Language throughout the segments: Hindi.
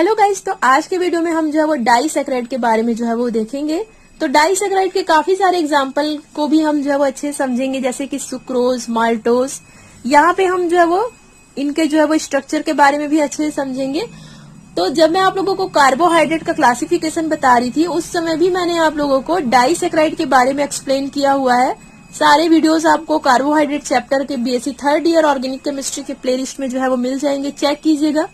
हेलो गाइस, तो आज के वीडियो में हम जो है वो डाइसैकेराइड के बारे में जो है वो देखेंगे। तो डाइसैकेराइड के काफी सारे एग्जांपल को भी हम जो है वो अच्छे से समझेंगे, जैसे कि सुक्रोज, माल्टोज। यहाँ पे हम जो है वो इनके जो है वो स्ट्रक्चर के बारे में भी अच्छे से समझेंगे। तो जब मैं आप लोगों को कार्बोहाइड्रेट का क्लासिफिकेशन बता रही थी, उस समय भी मैंने आप लोगों को डाइसैकेराइड के बारे में एक्सप्लेन किया हुआ है। सारे वीडियोस आपको कार्बोहाइड्रेट चैप्टर के BSc third year organic chemistry के प्लेलिस्ट में जो है वो मिल जाएंगे, चेक कीजिएगा।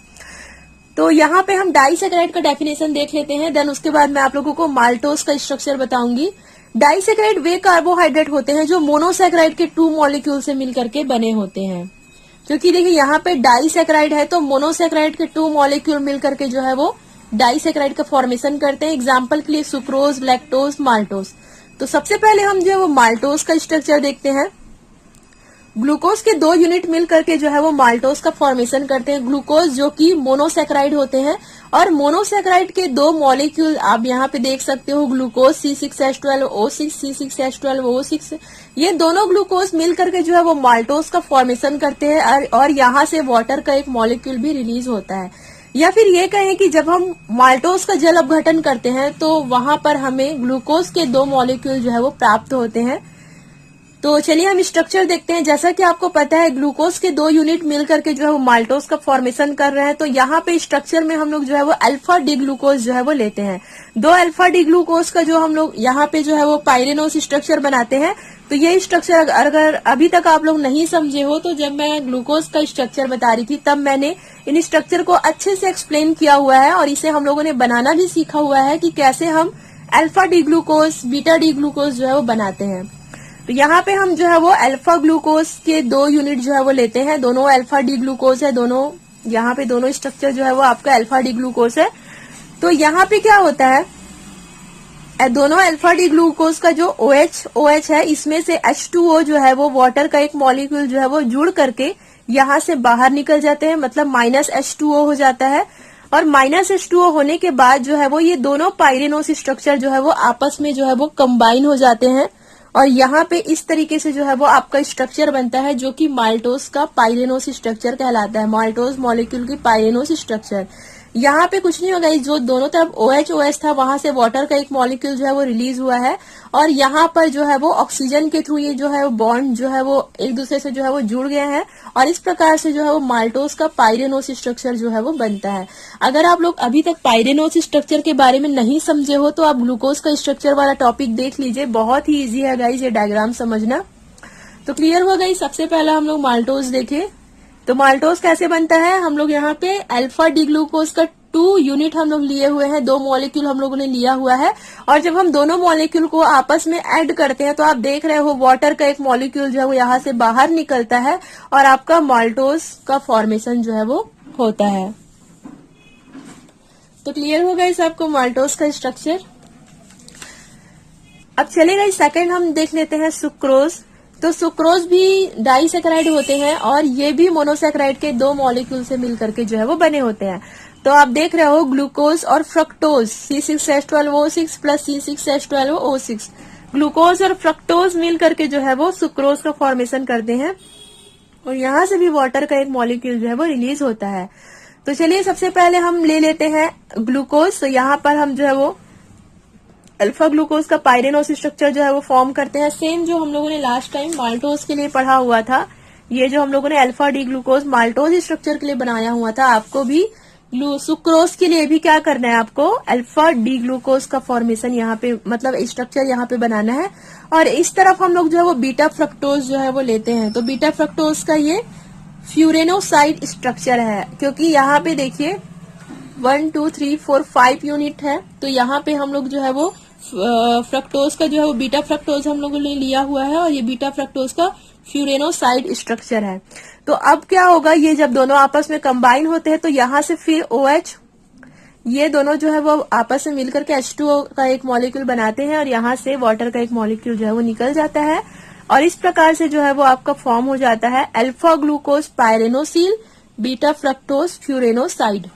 तो यहाँ पे हम डाइसैकेराइड का डेफिनेशन देख लेते हैं, देन उसके बाद मैं आप लोगों को माल्टोज का स्ट्रक्चर बताऊंगी। डाइसैकेराइड वे कार्बोहाइड्रेट होते हैं जो मोनोसैकेराइड के 2 मॉलिक्यूल से मिलकर के बने होते हैं। क्योंकि देखिए यहाँ पे डाइसैकेराइड है तो मोनोसैकेराइड के 2 मॉलिक्यूल मिलकर के जो है वो डाइसैकेराइड का फॉर्मेशन करते हैं। एग्जाम्पल के लिए सुक्रोज, लैक्टोज, माल्टोज। तो सबसे पहले हम जो है वो माल्टोज का स्ट्रक्चर देखते हैं। ग्लूकोज के 2 यूनिट मिल करके जो है वो माल्टोज का फॉर्मेशन करते हैं। ग्लूकोज जो कि मोनोसैकेराइड होते हैं, और मोनोसैकेराइड के 2 मॉलिक्यूल आप यहाँ पे देख सकते हो, ग्लूकोज C6H12O6, C6H12O6। ये दोनों ग्लूकोज मिल करके जो है वो माल्टोज का फॉर्मेशन करते हैं, और यहाँ से वाटर का एक मॉलिक्यूल भी रिलीज होता है। या फिर ये कहें कि जब हम माल्टोज का जल अपघटन करते हैं तो वहां पर हमें ग्लूकोज के 2 मॉलिक्यूल जो है वो प्राप्त होते हैं। तो चलिए हम स्ट्रक्चर देखते हैं। जैसा कि आपको पता है, ग्लूकोज के 2 यूनिट मिल करके जो है वो माल्टोज का फॉर्मेशन कर रहे हैं। तो यहाँ पे स्ट्रक्चर में हम लोग जो है वो अल्फा डी ग्लूकोज जो है वो लेते हैं। 2 अल्फा डी ग्लूकोज का जो हम लोग यहाँ पे जो है वो पाइरेनोस स्ट्रक्चर बनाते हैं। तो ये स्ट्रक्चर अगर अभी तक आप लोग नहीं समझे हो, तो जब मैं ग्लूकोज का स्ट्रक्चर बता रही थी तब मैंने इन स्ट्रक्चर को अच्छे से एक्सप्लेन किया हुआ है, और इसे हम लोगों ने बनाना भी सीखा हुआ है कि कैसे हम alpha D glucose, beta D glucose जो है वो बनाते हैं। तो यहाँ पे हम जो है वो अल्फा ग्लूकोज के 2 यूनिट जो है वो लेते हैं। दोनों अल्फा डी ग्लूकोज है, दोनों यहाँ पे दोनों स्ट्रक्चर जो है वो आपका अल्फा डी ग्लूकोज है। तो यहाँ पे क्या होता है, दोनों अल्फा डी ग्लूकोज का जो OH है, इसमें से H2O जो है वो वाटर का एक मॉलिक्यूल जो है वो जुड़ करके यहाँ से बाहर निकल जाते हैं, मतलब -H2O हो जाता है। और -H2O होने के बाद जो है वो ये दोनों पाइरेनोस स्ट्रक्चर जो है वो आपस में जो है वो कंबाइन हो जाते हैं, और यहाँ पे इस तरीके से जो है वो आपका स्ट्रक्चर बनता है, जो कि माल्टोज का पाइरेनोस स्ट्रक्चर कहलाता है। माल्टोज मॉलिक्यूल की पाइरेनोस स्ट्रक्चर। यहाँ पे कुछ नहीं होगा, जो दोनों तरफ OH था वहां से वाटर का एक मॉलिक्यूल जो है वो रिलीज हुआ है, और यहाँ पर जो है वो ऑक्सीजन के थ्रू ये जो है वो बॉन्ड जो है वो एक दूसरे से जो है वो जुड़ गए हैं, और इस प्रकार से जो है वो माल्टोज का पाइरेनोस स्ट्रक्चर जो है वो बनता है। अगर आप लोग अभी तक पाइरेनोस स्ट्रक्चर के बारे में नहीं समझे हो तो आप ग्लूकोज का स्ट्रक्चर वाला टॉपिक देख लीजिए, बहुत ही ईजी है गाइज ये डायग्राम समझना। तो क्लियर हो गई। सबसे पहला हम लोग माल्टोज देखे। तो माल्टोज कैसे बनता है, हम लोग यहाँ पे अल्फा डी ग्लूकोज का 2 यूनिट हम लोग लिए हुए हैं, 2 मॉलिक्यूल हम लोगों ने लिया हुआ है, और जब हम दोनों मॉलिक्यूल को आपस में ऐड करते हैं तो आप देख रहे हो वाटर का एक मॉलिक्यूल जो है वो यहाँ से बाहर निकलता है, और आपका माल्टोज का फॉर्मेशन जो है वो होता है। तो क्लियर हो गया सबको माल्टोज का स्ट्रक्चर। अब चलेगा सेकंड हम देख लेते हैं सुक्रोज। तो सुक्रोज भी डाइसैकेराइड होते हैं, और ये भी मोनोसैकेराइड के 2 मॉलिक्यूल से मिलकर के जो है वो बने होते हैं। तो आप देख रहे हो ग्लूकोज और fructose, C6H12O6 plus C6H12O6। Glucose और फ्रक्टोज मिल करके जो है वो सुक्रोज का फॉर्मेशन करते हैं, और यहाँ से भी वाटर का एक मॉलिक्यूल जो है वो रिलीज होता है। तो चलिए सबसे पहले हम ले लेते हैं ग्लूकोज। तो यहाँ पर हम जो है वो अल्फा ग्लूकोज का पाइरेनोस स्ट्रक्चर जो है वो फॉर्म करते हैं, सेम जो हम लोगों ने लास्ट टाइम माल्टोज के लिए पढ़ा हुआ था। ये जो हम लोगों ने alpha D glucose maltose structure के लिए बनाया हुआ था, आपको भी सुक्रोज के लिए भी क्या करना है, आपको अल्फा डी ग्लूकोज का फॉर्मेशन यहाँ पे, मतलब स्ट्रक्चर यहाँ पे बनाना है। और इस तरफ हम लोग जो है वो बीटा फ्रक्टोज जो है वो लेते हैं। तो बीटा फ्रक्टोज का ये फ्यूरेनोसाइड स्ट्रक्चर है, क्योंकि यहाँ पे देखिए 1 2 3 4 5 यूनिट है। तो यहाँ पे हम लोग जो है वो फ्रक्टोज का जो है वो बीटा फ्रक्टोज हम लोगों ने लिया हुआ है, और ये बीटा फ्रक्टोज का फ्यूरेनोसाइड स्ट्रक्चर है। तो अब क्या होगा, ये जब दोनों आपस में कंबाइन होते हैं तो यहाँ से फिर OH, ये दोनों जो है वो आपस में मिलकर के H2O का एक मॉलिक्यूल बनाते हैं, और यहाँ से वाटर का एक मॉलिक्यूल जो है वो निकल जाता है, और इस प्रकार से जो है वो आपका फॉर्म हो जाता है अल्फा ग्लूकोज पाइरेनोसिल बीटा फ्रक्टोज फ्यूरेनोसाइड।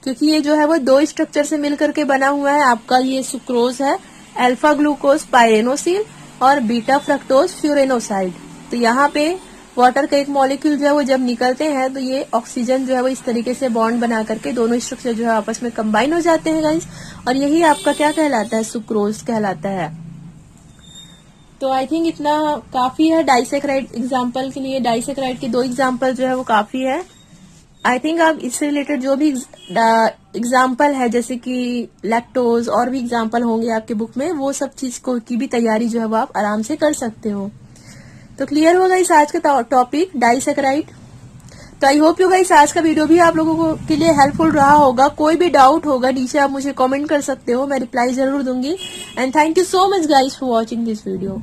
क्योंकि ये जो है वो 2 स्ट्रक्चर से मिलकर के बना हुआ है। आपका ये सुक्रोज है, अल्फा ग्लूकोज पाइरेनोसिल, और बीटा फ्रक्टोज फ्यूरेनोसाइड। तो यहाँ पे वाटर का एक मॉलिक्यूल जो है वो जब निकलते हैं तो ये ऑक्सीजन जो है वो इस तरीके से बॉन्ड बना करके दोनों स्ट्रक्चर जो है आपस में कंबाइन हो जाते हैं गाइस, और यही आपका क्या कहलाता है, सुक्रोज कहलाता है। तो आई थिंक इतना काफी है डाइसेक्राइड एग्जाम्पल के लिए। डाइसेक्राइड के 2 एग्जाम्पल जो है वो काफी है। आई थिंक आप इससे रिलेटेड जो भी एग्जाम्पल है जैसे कि लैक्टोज और भी एग्जाम्पल होंगे आपके बुक में, वो सब चीज को की भी तैयारी जो है वो आप आराम से कर सकते हो। तो क्लियर होगा इस आज का टॉपिक डाइसेक्राइड। तो आई होप यू गाइस आज का वीडियो भी आप लोगों को के लिए हेल्पफुल रहा होगा। कोई भी डाउट होगा नीचे आप मुझे कमेंट कर सकते हो, मैं रिप्लाई जरूर दूंगी। And thank you so much guys for watching this video.